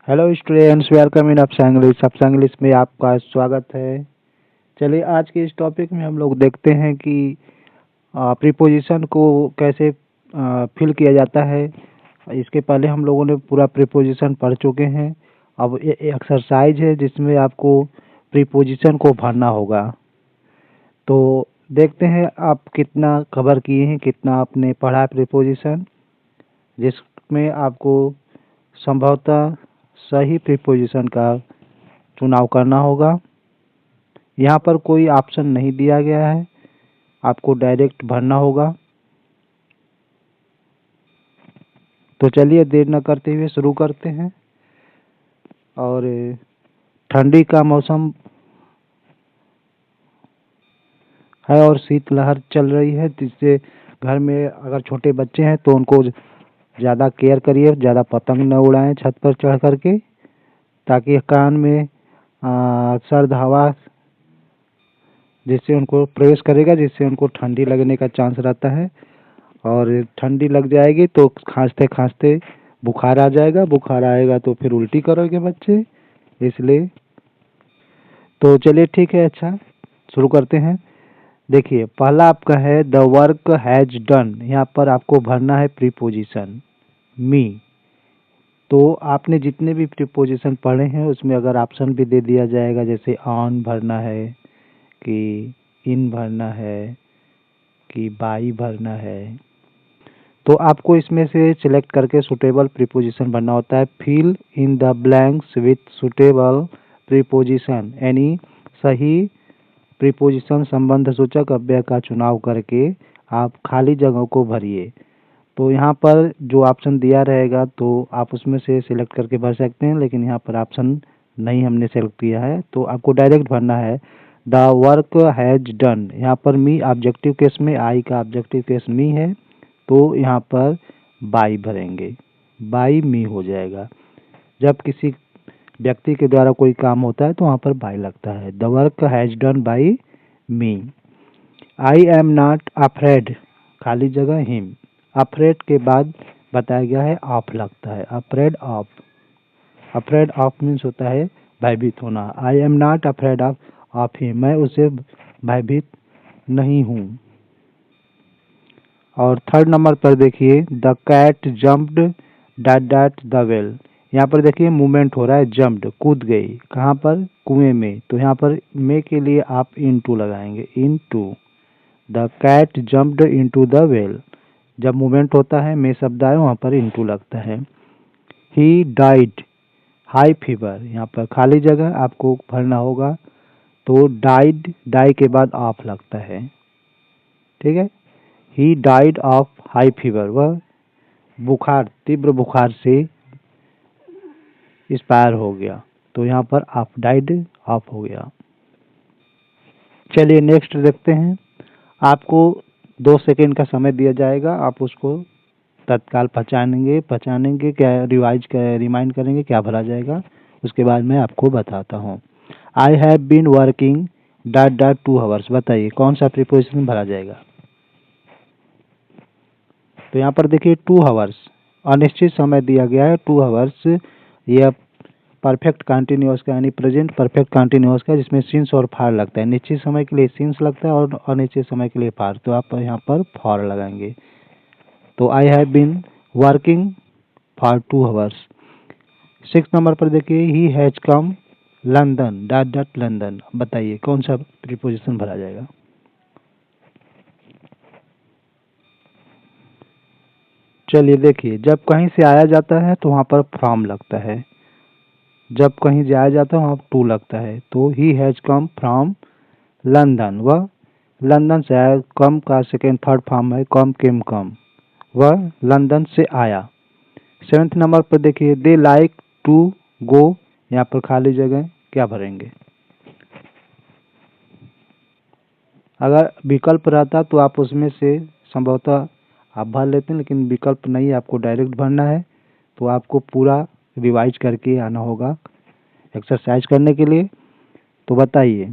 Hello students, welcome in अपसा English में आपका स्वागत है। चलिए आज के इस टॉपिक में हम लोग देखते हैं कि प्रीपोजिशन को कैसे फिल किया जाता है। इसके पहले हम लोगों ने पूरा प्रीपोजिशन पढ़ चुके हैं। अब ये एक्सरसाइज है जिसमें आपको प्रीपोजिशन को भरना होगा। तो देखते हैं आप कितना कवर किए हैं, कितना आपने पढ़ा प्रीपोजिशन, जिसमें आपको संभवतः सही प्रीपोजिशन का चुनाव करना होगा। यहाँ पर कोई ऑप्शन नहीं दिया गया है, आपको डायरेक्ट भरना होगा। तो चलिए देर न करते हुए शुरू करते हैं। और ठंडी का मौसम है और शीतलहर चल रही है, जिससे घर में अगर छोटे बच्चे हैं तो उनको ज़्यादा केयर करिए, ज़्यादा पतंग न उड़ाएं छत पर चढ़ करके, ताकि कान में सर्द हवा जिससे उनको प्रेस करेगा, जिससे उनको ठंडी लगने का चांस रहता है। और ठंडी लग जाएगी तो खांसते खांसते बुखार आ जाएगा, बुखार आएगा तो फिर उल्टी करोगे बच्चे, इसलिए। तो चलिए ठीक है, अच्छा शुरू करते हैं। देखिए पहला आपका है द वर्क हैज डन। यहाँ पर आपको भरना है प्रीपोजिशन मी। तो आपने जितने भी प्रीपोजिशन पढ़े हैं उसमें अगर ऑप्शन भी दे दिया जाएगा, जैसे ऑन भरना है कि इन भरना है कि बाई भरना है, तो आपको इसमें से सिलेक्ट करके सुटेबल प्रीपोजिशन भरना होता है। Fill in the blanks with suitable preposition, यानी सही प्रीपोजिशन संबंध सूचक अव्यय का चुनाव करके आप खाली जगहों को भरिए। तो यहाँ पर जो ऑप्शन दिया रहेगा तो आप उसमें से सिलेक्ट करके भर सकते हैं, लेकिन यहाँ पर ऑप्शन नहीं हमने सेलेक्ट किया है, तो आपको डायरेक्ट भरना है द वर्क हैज डन। यहाँ पर मी ऑब्जेक्टिव केस में, आई का ऑब्जेक्टिव केस मी है, तो यहाँ पर बाई भरेंगे, बाई मी हो जाएगा। जब किसी व्यक्ति के द्वारा कोई काम होता है तो वहाँ पर बाई लगता है। The work has done by me. I am not afraid, खाली जगह हिम। अफ्रेड के बाद बताया गया है ऑफ लगता है, afraid of. Afraid of means होता है भयभीत होना। I am not afraid of him, मैं उसे भयभीत नहीं हूँ। और थर्ड नंबर पर देखिए the cat jumped dot dot the well. यहाँ पर देखिए मूवमेंट हो रहा है, जम्प्ड कूद गई, कहाँ पर, कुएं में। तो यहाँ पर मे के लिए आप इनटू लगाएंगे, into. The cat jumped into the well, जब मूवमेंट होता है मे शब्द आए वहाँ पर इनटू लगता है। ही डाइड हाई फीवर, यहाँ पर खाली जगह आपको भरना होगा, तो डाइड, डाई के बाद ऑफ लगता है, ठीक है। He died of high fever, वह बुखार, तीव्र बुखार से एक्सपायर हो गया, तो यहाँ पर ऑफ, डाइड ऑफ हो गया। चलिए नेक्स्ट देखते हैं। आपको 2 सेकेंड का समय दिया जाएगा, आप उसको तत्काल पहचानेंगे क्या, रिमाइंड करेंगे क्या भरा जाएगा, उसके बाद मैं आपको बताता हूँ। I have been working dot dot 2 hours, बताइए कौन सा प्रीपोजिशन भरा जाएगा। तो यहाँ पर देखिए 2 आवर्स, अनिश्चित समय दिया गया है 2 आवर्स। यह परफेक्ट कंटिन्यूअस का, यानी प्रेजेंट परफेक्ट कंटिन्यूअस का, जिसमें सिंस और फार लगता है। निश्चित समय के लिए सिंस लगता है और अनिश्चित समय के लिए फार, तो आप यहाँ पर फॉर लगाएंगे। तो I have been working for 2 hours. 6 नंबर पर देखिए he has come London dot dot London, बताइए कौन सा प्रीपोजिशन भरा जाएगा। चलिए देखिए, जब कहीं से आया जाता है तो वहाँ पर फ्रॉम लगता है, जब कहीं जाया जाता है वहाँ टू लगता है। तो ही हैज कम फ्रॉम लंदन, वह लंदन से आया। कम का सेकेंड थर्ड फॉर्म है कम, केम कम, वह लंदन से आया। 7 नंबर पर देखिए दे लाइक टू गो, यहाँ पर खाली जगह क्या भरेंगे। अगर विकल्प रहता तो आप उसमें से संभवतः आप भर लेते हैं, लेकिन विकल्प नहीं, आपको डायरेक्ट भरना है, तो आपको पूरा रिवाइज करके आना होगा एक्सरसाइज करने के लिए। तो बताइए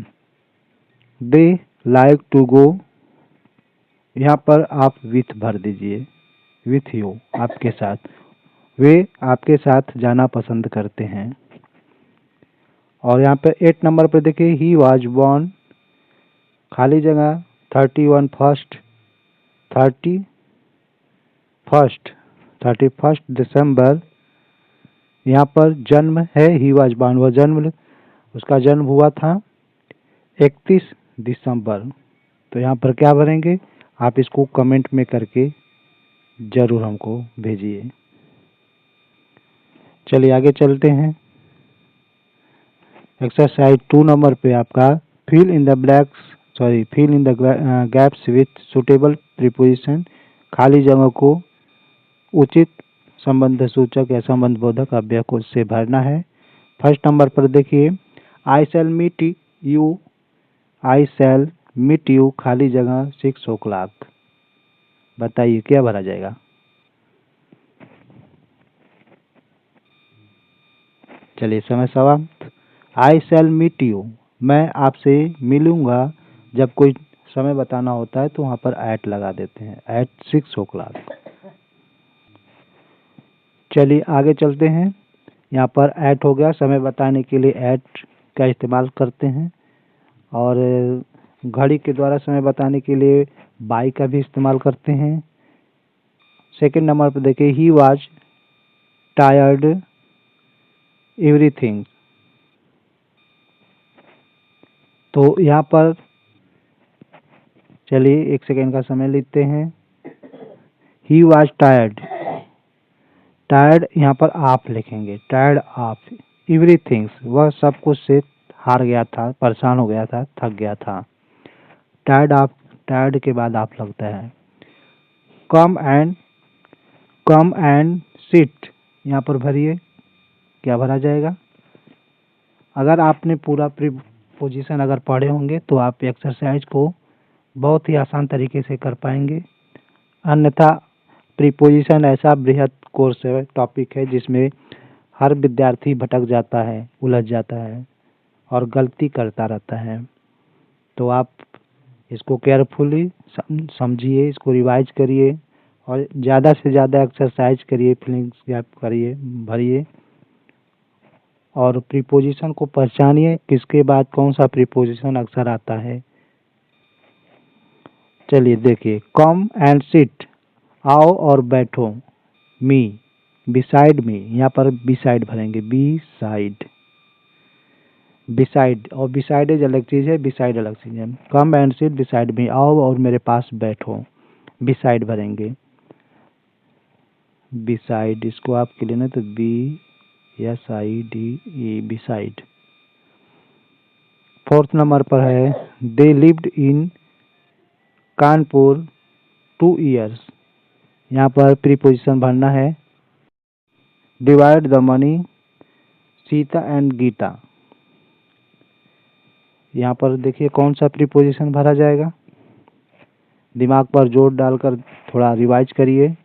दे लाइक टू गो, यहाँ पर आप विथ भर दीजिए, विथ यू, आपके साथ। वे आपके साथ जाना पसंद करते हैं। और यहाँ पे 8 नंबर पर देखिए, ही वाज बॉर्न, खाली जगह 31 फर्स्ट 31 दिसंबर। यहाँ पर जन्म है, ही वाज बॉर्न, वह उसका जन्म हुआ था 31 दिसंबर। तो यहाँ पर क्या भरेंगे, आप इसको कमेंट में करके जरूर हमको भेजिए। चलिए आगे चलते हैं। एक्सरसाइज 2 नंबर पे आपका fill in the gaps with suitable preposition, खाली जगह को उचित संबंध सूचक या संबंध बोधक अव्यय को से भरना है। फर्स्ट नंबर पर देखिए, आई शैल मीट यू खाली जगह 6 o'clock। बताइए क्या भरा जाएगा। चलिए समय समाप्त। आई शैल मीट यू, मैं आपसे मिलूंगा। जब कोई समय बताना होता है तो वहाँ पर एट लगा देते हैं, एट 6 o'clock। चलिए आगे चलते हैं। यहाँ पर एट हो गया, समय बताने के लिए एट का इस्तेमाल करते हैं। और घड़ी के द्वारा समय बताने के लिए बाई का भी इस्तेमाल करते हैं। सेकंड नंबर पर देखिए, ही वाज टायर्ड एवरीथिंग। तो यहाँ पर चलिए 1 सेकेंड का समय लेते हैं। ही वाज टायर्ड, टायर्ड यहाँ पर आप लिखेंगे, टायर्ड आप एवरीथिंग्स, वह सब कुछ से हार गया था, परेशान हो गया था, थक गया था। टायर्ड आप, टायर्ड के बाद आप लगता है। कम एंड सिट, यहाँ पर भरिए, क्या भरा जाएगा। अगर आपने पूरा प्रीपोजिशन अगर पढ़े होंगे तो आप एक्सरसाइज को बहुत ही आसान तरीके से कर पाएंगे। अन्यथा प्रीपोजिशन ऐसा बृहद कोर्स है, टॉपिक है, जिसमें हर विद्यार्थी भटक जाता है, उलझ जाता है और गलती करता रहता है। तो आप इसको केयरफुली समझिए, इसको रिवाइज करिए और ज़्यादा से ज़्यादा एक्सरसाइज करिए, फीलिंग्स गैप करिए, भरिए और प्रीपोजिशन को पहचानिए, किसके बाद कौन सा प्रीपोजिशन अक्सर आता है। चलिए देखिए, कम एंड सिट, आओ और बैठो। मी, बिसाइड मी, यहाँ पर बिसाइड भरेंगे, बिसाइड और बिसाइड अलग चीज़ है, बिसाइड अलग चीज़ है। Come and sit beside me, आओ और मेरे पास बैठो, बिसाइड भरेंगे, बिसाइड, इसको आपके लिए ना तो BSIDE, बिसाइड। फोर्थ नंबर पर है, they lived in Kanpur 2 years। यहाँ पर प्रीपोजिशन भरना है, divide the money Sita and Gita. यहाँ पर देखिए कौन सा प्रीपोजिशन भरा जाएगा, दिमाग पर जोर डालकर थोड़ा रिवाइज करिए।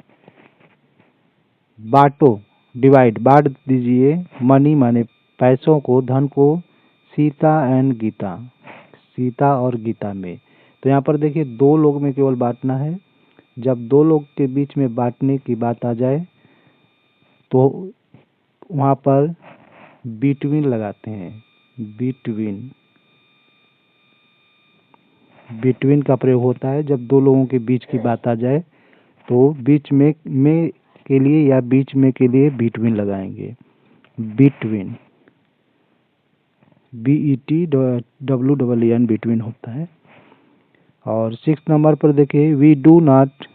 बांटो, डिवाइड, बांट दीजिए, मनी माने पैसों को, धन को, सीता एंड गीता, सीता और गीता में। तो यहाँ पर देखिए 2 लोग में केवल बांटना है। जब 2 लोग के बीच में बांटने की बात आ जाए तो वहाँ पर बिटवीन लगाते हैं, बिटवीन का प्रयोग होता है जब 2 लोगों के बीच की बात आ जाए, तो बीच में के लिए या बीच में के लिए बिटवीन लगाएंगे, बिटवीन, BETWEEN, बिटवीन होता है। और 6 नंबर पर देखिए, वी डू नॉट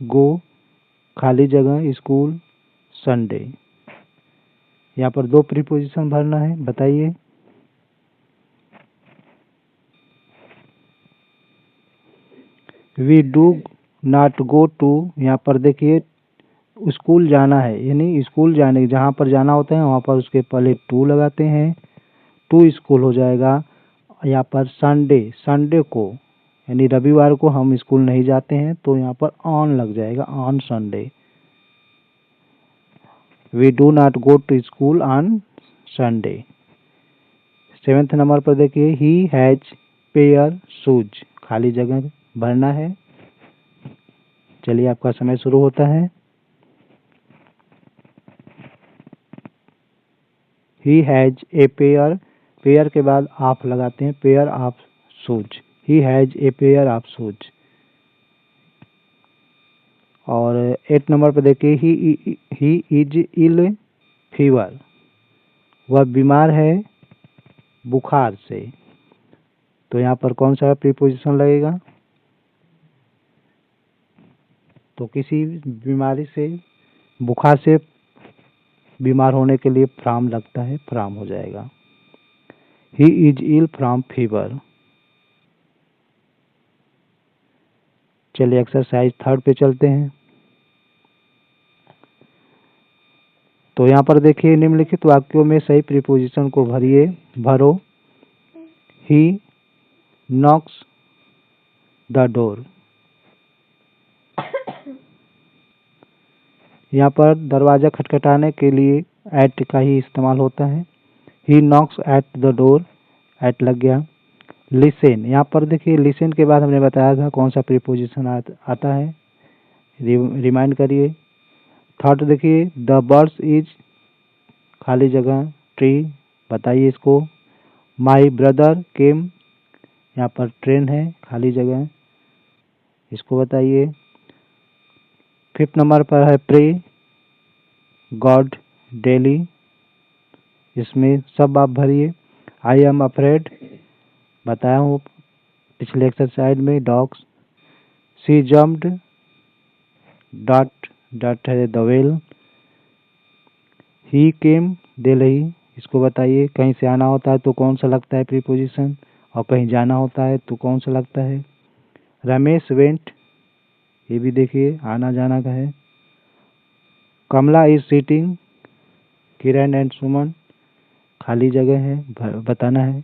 गो खाली जगह स्कूल संडे। यहाँ पर 2 प्रीपोजिशन भरना है, बताइए। We do not go to, यहाँ पर देखिए स्कूल जाना है, यानी स्कूल जाने, जहाँ पर जाना होता है वहाँ पर उसके पहले टू लगाते हैं, टू स्कूल हो जाएगा। यहाँ पर संडे को यानी रविवार को हम स्कूल नहीं जाते हैं, तो यहाँ पर ऑन लग जाएगा, on Sunday. We do not go to school on Sunday. 7th number पर देखिए, ही हैज पेयर शूज, खाली जगह भरना है। चलिए आपका समय शुरू होता है। He has a pair, pair के बाद ऑफ लगाते हैं, pair of shoes, he has a pair of shoes. और 8 नंबर पर देखिए ही इज इल फीवर, वह बीमार है बुखार से। तो यहाँ पर कौन सा प्रीपोजिशन लगेगा? तो किसी बीमारी से, बुखार से बीमार होने के लिए फ्रॉम लगता है, फ्रॉम हो जाएगा। He is ill from fever. चलिए एक्सरसाइज 3 पे चलते हैं। तो यहाँ पर देखिए निम्नलिखित वाक्यों में सही प्रीपोजिशन को भरो। ही नॉक्स द डोर। यहाँ पर दरवाजा खटखटाने के लिए एट का ही इस्तेमाल होता है। He knocks at the door, at लग गया। लिसन, यहाँ पर देखिए लिसन के बाद हमने बताया था कौन सा प्रीपोजिशन आता है, रिमाइंड करिए। थर्ड देखिए द बर्ड्स इज, खाली जगह ट्री, बताइए इसको। माई ब्रदर केम, यहाँ पर ट्रेन है, खाली जगह, इसको बताइए। 5th नंबर पर है प्रे गॉड डेली, इसमें सब आप भरिए। आई एम अफ्रेड, बताया हूँ पिछले एक्सरसाइज में, डॉग्स। सी जम्प्ड, डॉट डॉट है द वेल। ही केम दिल्ली, इसको बताइए। कहीं से आना होता है तो कौन सा लगता है प्रीपोजिशन, और कहीं जाना होता है तो कौन सा लगता है। रमेश वेंट, ये भी देखिए आना जाना का है। कमला इज सीटिंग, किरण एंड सुमन, खाली जगह है, बताना है।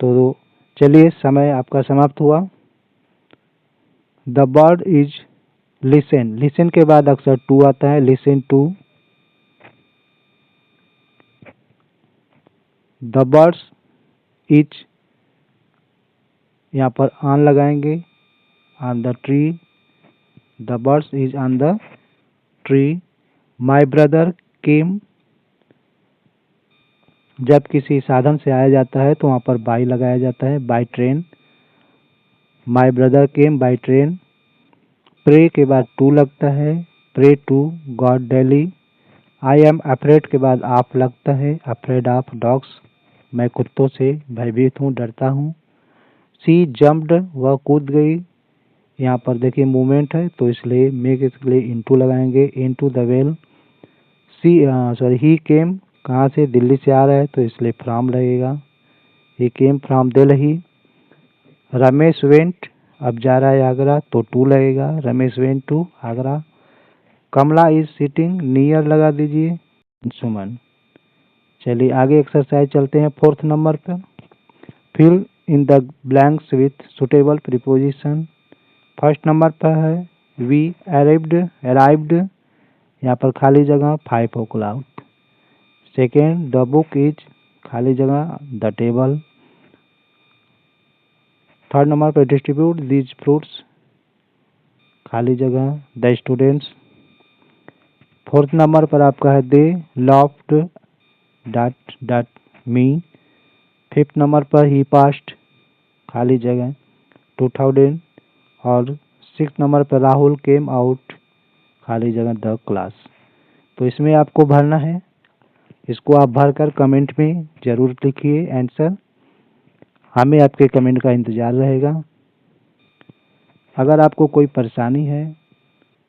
तो चलिए समय आपका समाप्त हुआ। The bird is listen, listen के बाद अक्सर टू आता है, listen to. The birds is, यहाँ पर ऑन लगाएंगे, on the tree, the birds is on the tree. My brother came, जब किसी साधन से आया जाता है तो वहाँ पर बाई लगाया जाता है, by train. My brother came by train. Pray के बाद टू लगता है, pray to God daily. I am afraid के बाद आप लगता है, अफ्रेड ऑफ डॉग्स, मैं कुत्तों से भयभीत हूँ, डरता हूँ। सी जम्प्ड, वह कूद गई, यहाँ पर देखिए मूवमेंट है तो इसलिए मेक इसके लिए इनटू लगाएंगे, इनटू द वेल। ही केम, कहाँ से, दिल्ली से आ रहा है तो इसलिए फ्रॉम लगेगा, he came from Delhi. Ramesh went, अब जा रहा है आगरा तो टू लगेगा, Ramesh went to Agra. Kamala is sitting, near लगा दीजिए, सुमन। चलिए आगे एक्सरसाइज चलते हैं 4th नंबर पर। Fill in the blanks with suitable preposition. 1st number पर है वी अराइव्ड, यहाँ पर खाली जगह 5 o'clock। 2nd the book is, खाली जगह द टेबल। 3rd नंबर पर डिस्ट्रीब्यूट दीज फ्रूट्स, खाली जगह द स्टूडेंट्स। 4th नंबर पर आपका है they laughed dot dot me. 5th number पर ही पास्ट, खाली जगह 2000। और 6th नंबर पर राहुल केम आउट, खाली जगह द क्लास। तो इसमें आपको भरना है, इसको आप भरकर कमेंट में जरूर लिखिए आंसर, हमें आपके कमेंट का इंतज़ार रहेगा। अगर आपको कोई परेशानी है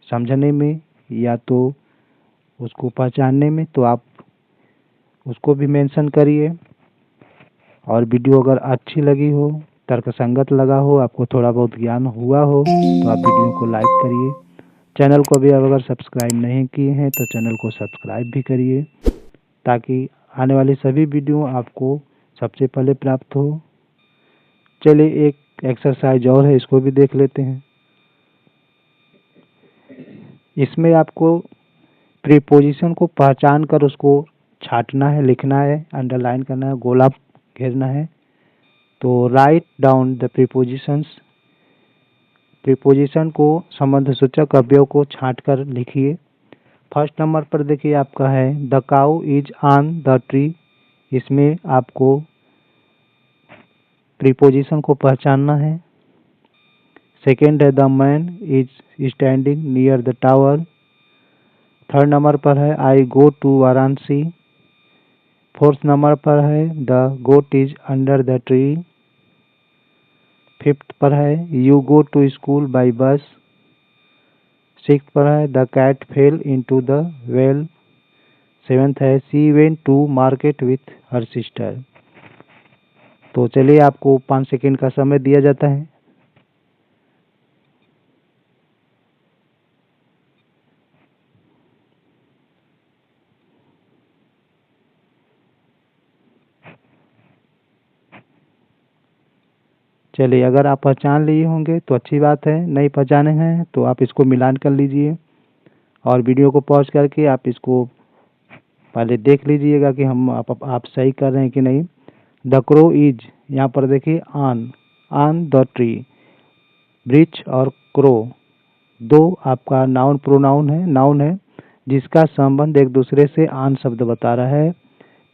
समझने में या तो उसको पहचानने में तो आप उसको भी मेंशन करिए। और वीडियो अगर अच्छी लगी हो, तर्कसंगत लगा हो, आपको थोड़ा बहुत ज्ञान हुआ हो तो आप वीडियो को लाइक करिए। चैनल को भी अगर सब्सक्राइब नहीं किए हैं तो चैनल को सब्सक्राइब भी करिए, ताकि आने वाली सभी वीडियो आपको सबसे पहले प्राप्त हो। चलिए एक एक्सरसाइज और है, इसको भी देख लेते हैं। इसमें आपको प्रीपोजिशन को पहचान कर उसको छांटना है, लिखना है, अंडरलाइन करना है, गोला घेरना है। तो write down the prepositions, preposition को, संबंध सूचक अवयव को छांट कर लिखिए। फर्स्ट नंबर पर देखिए आपका है the cow is on the tree. इसमें आपको प्रीपोजिशन को पहचानना है। सेकेंड है the man is standing near the tower. Third number पर है I go to Varanasi. Fourth number पर है the goat is under the tree. Fifth पर है you go to school by bus. Sixth पर है the cat fell into the well. Seventh है she went to market with her sister. तो चलिए आपको 5 सेकेंड का समय दिया जाता है। चलिए अगर आप पहचान लिए होंगे तो अच्छी बात है, नहीं पहचाने हैं तो आप इसको मिलान कर लीजिए और वीडियो को पॉज करके आप इसको पहले देख लीजिएगा कि आप सही कर रहे हैं कि नहीं। द क्रो इज, यहाँ पर देखिए ऑन द ट्री। ब्रिच और क्रो दो आपका नाउन है जिसका संबंध एक दूसरे से ऑन शब्द बता रहा है,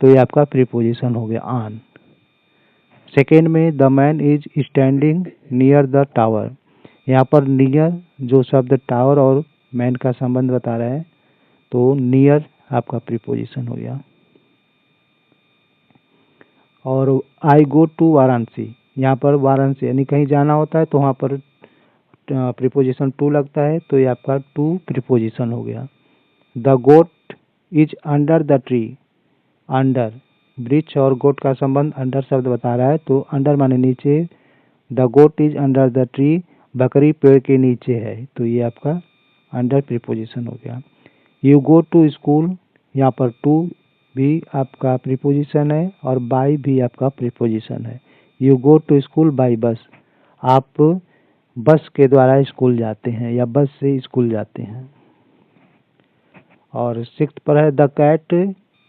तो ये आपका प्रीपोजिशन हो गया ऑन। सेकेंड में the man is standing near the tower. यहाँ पर नियर जो शब्द टावर और मैन का संबंध बता रहा है, तो नियर आपका प्रीपोजिशन हो गया। और आई गो टू वाराणसी, यहाँ पर वाराणसी यानी कहीं जाना होता है तो वहाँ पर प्रीपोजिशन टू लगता है, तो ये आपका टू प्रीपोजिशन हो गया। The goat is under the tree. Under, ब्रिच और गोट का संबंध अंडर शब्द बता रहा है, तो अंडर माने नीचे। The goat is under the tree, बकरी पेड़ के नीचे है, तो ये आपका अंडर प्रीपोजिशन हो गया। यू गो टू स्कूल, यहाँ पर टू भी आपका प्रीपोजिशन है और बाई भी आपका प्रीपोजिशन है। You go to school by bus, आप बस के द्वारा स्कूल जाते हैं या बस से स्कूल जाते हैं। और सिक्स्थ पर है the cat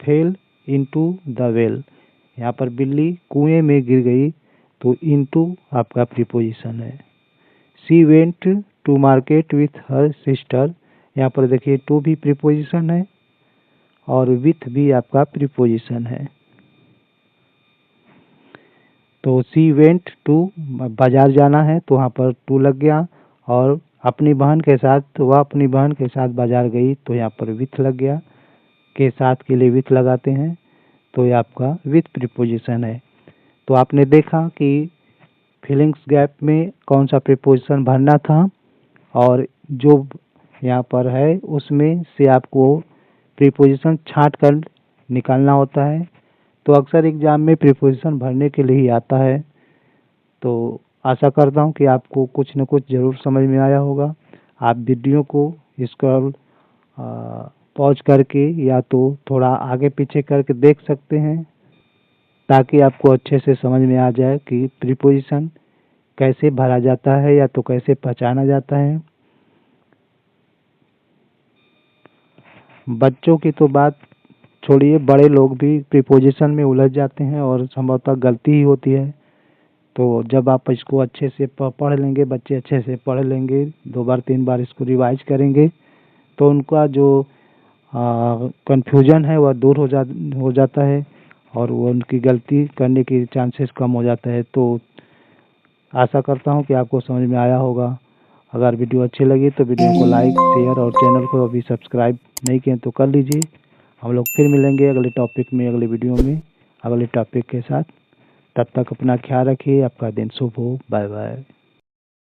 fell into the well, यहाँ पर बिल्ली कुएं में गिर गई, तो इनटू आपका प्रीपोजिशन है। She went to market with her sister, यहाँ पर देखिए टू भी प्रीपोजिशन है और विथ भी आपका प्रीपोजिशन है। तो सी वेंट टू बाजार जाना है तो वहाँ पर टू लग गया, और अपनी बहन के साथ वह अपनी बहन के साथ बाजार गई तो यहाँ पर विथ लग गया। के साथ के लिए विथ लगाते हैं, तो ये आपका विथ प्रीपोजिशन है। तो आपने देखा कि फीलिंग्स गैप में कौन सा प्रीपोजिशन भरना था, और जो यहाँ पर है उसमें से आपको प्रीपोजिशन छांट कर निकालना होता है। तो अक्सर एग्जाम में प्रीपोजिशन भरने के लिए ही आता है। तो आशा करता हूँ कि आपको कुछ न कुछ ज़रूर समझ में आया होगा। आप वीडियो को स्क्रॉल पॉज करके या तो थोड़ा आगे पीछे करके देख सकते हैं, ताकि आपको अच्छे से समझ में आ जाए कि प्रीपोजिशन कैसे भरा जाता है या तो कैसे पहचाना जाता है। बच्चों की तो बात छोड़िए, बड़े लोग भी प्रीपोजिशन में उलझ जाते हैं और संभवतः गलती ही होती है। तो जब आप इसको अच्छे से पढ़ लेंगे, बच्चे अच्छे से पढ़ लेंगे, 2 बार 3 बार इसको रिवाइज करेंगे, तो उनका जो कन्फ्यूजन है वह दूर हो जाता है और वो उनकी गलती करने की चांसेस कम हो जाता है। तो आशा करता हूँ कि आपको समझ में आया होगा। अगर वीडियो अच्छी लगी तो वीडियो को लाइक, शेयर और चैनल को अभी सब्सक्राइब नहीं किए तो कर लीजिए। हम लोग फिर मिलेंगे अगले टॉपिक में, अगले वीडियो में, अगले टॉपिक के साथ। तब तक अपना ख्याल रखिए। आपका दिन शुभ हो। Bye bye.